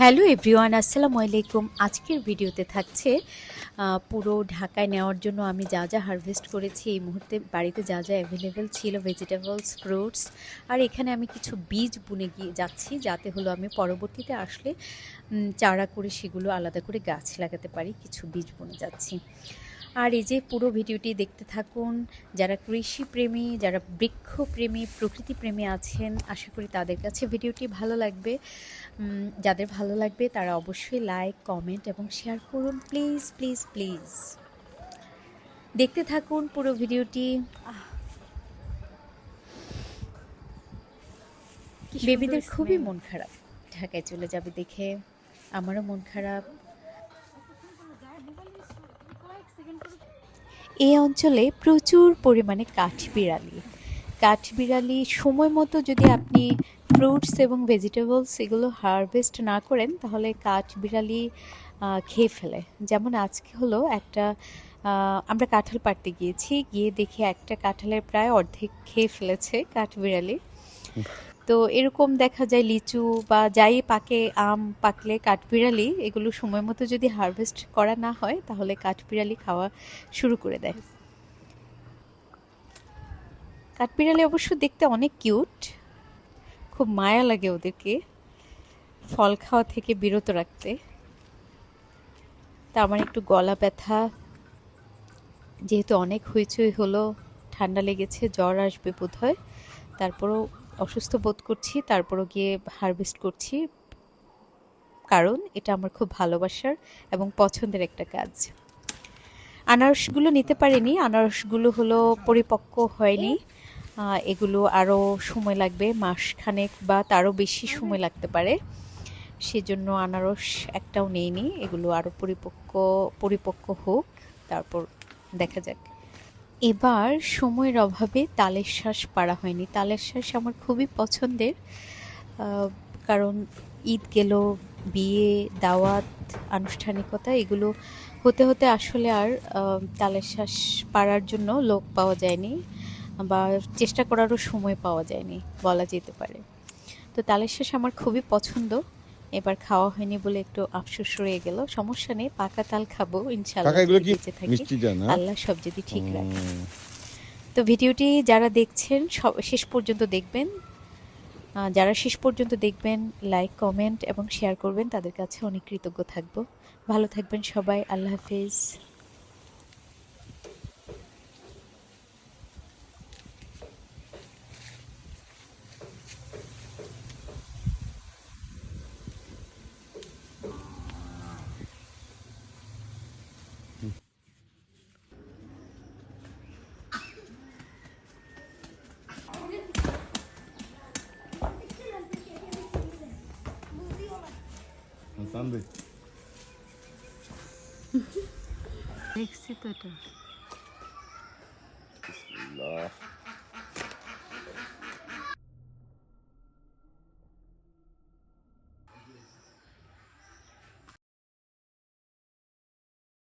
Hello everyone, আসসালামু আলাইকুম। আজকের ভিডিওতে থাকছে পুরো ঢাকায় নেওয়ার জন্য আমি যা যা হারভেস্ট করেছি, এই মুহূর্তে বাড়িতে যা যা অ্যাভেলেবেল ছিল, ভেজিটেবলস, ফ্রুটস। আর এখানে আমি কিছু বীজ বুনে গিয়ে যাচ্ছি, যাতে হলো আমি পরবর্তীতে আসলে চারা করে সেগুলো আলাদা করে গাছ লাগাতে পারি। কিছু বীজ বুনে যাচ্ছি। আর এই যে পুরো ভিডিওটি দেখতে থাকুন। যারা কৃষিপ্রেমী, যারা বৃক্ষপ্রেমী, প্রকৃতিপ্রেমী আছেন, আশা করি তাদের কাছে ভিডিওটি ভালো লাগবে। যাদের ভালো লাগবে তারা অবশ্যই লাইক, কমেন্ট এবং শেয়ার করুন। প্লিজ প্লিজ প্লিজ দেখতে থাকুন পুরো ভিডিওটি। বেবিদের খুবই মন খারাপ, ঢাকায় চলে যাবে দেখে। আমারও মন খারাপ। এই অঞ্চলে প্রচুর পরিমাণে কাঠবিড়ালি সময় মতো যদি আপনি ফ্রুটস এবং ভেজিটেবলস এগুলো হারভেস্ট না করেন, তাহলে কাঠবিড়ালি খেয়ে ফেলে। যেমন আজকে হলো একটা আমরা কাঁঠাল পাড়তে গিয়ে দেখি একটা কাঁঠালের প্রায় অর্ধেক খেয়ে ফেলেছে কাঠবিড়ালি। তো এরকম দেখা যায় লিচু বা যাই পাকে, আম পাকলে কাঠবিড়ালি এগুলো সময় মতো যদি হারভেস্ট করা না হয়, তাহলে কাঠবিড়ালি খাওয়া শুরু করে দেয়। কাঠবিড়ালি অবশ্য দেখতে অনেক কিউট, খুব মায়া লাগে ওদেরকে ফল খাওয়া থেকে বিরত রাখতে। তা আমার একটু গলা ব্যথা, যেহেতু অনেক হইচই হলো, ঠান্ডা লেগেছে, জ্বর আসবে বোধহয়। তারপরও অসুস্থ বোধ করছি, তারপরও গিয়ে হারভেস্ট করছি, কারণ এটা আমার খুব ভালোবাসার এবং পছন্দের একটা কাজ। আনারসগুলো নিতে পারিনি, আনারসগুলো হলো পরিপক্ক হয়নি। এগুলো আরও সময় লাগবে, মাসখানেক বা তারও বেশি সময় লাগতে পারে। সেজন্য আনারস একটাও নেইনি। এগুলো আরও পরিপক্ক হোক, তারপর দেখা যাক। এবার সময়ের অভাবে তালের শ্বাস পাড়া হয়নি। তালের শ্বাস আমার খুবই পছন্দের, কারণ ঈদ গেল, বিয়ে, দাওয়াত, আনুষ্ঠানিকতা এগুলো হতে হতে আসলে আর তালের শ্বাস পাড়ার জন্য লোক পাওয়া যায়নি, বা চেষ্টা করারও সময় পাওয়া যায়নি বলা যেতে পারে। তো তালের শ্বাস আমার খুবই পছন্দ। এবার খাওয়া হয়নি বলে একটু আফসোস রয়ে গেল। সমস্যা নেই, পাকা তাল খাবো ইনশাল্লাহ, যদি বেঁচে থাকি, আল্লাহ সব যদি ঠিক রাখে। তো ভিডিওটি যারা দেখছেন শেষ পর্যন্ত দেখবেন। যারা শেষ পর্যন্ত দেখবেন, লাইক, কমেন্ট এবং শেয়ার করবেন, তাদের কাছে অনেক কৃতজ্ঞ থাকব। ভালো থাকবেন সবাই, আল্লাহ হাফেজ। দেখছি তো এটা। বিসমিল্লাহ।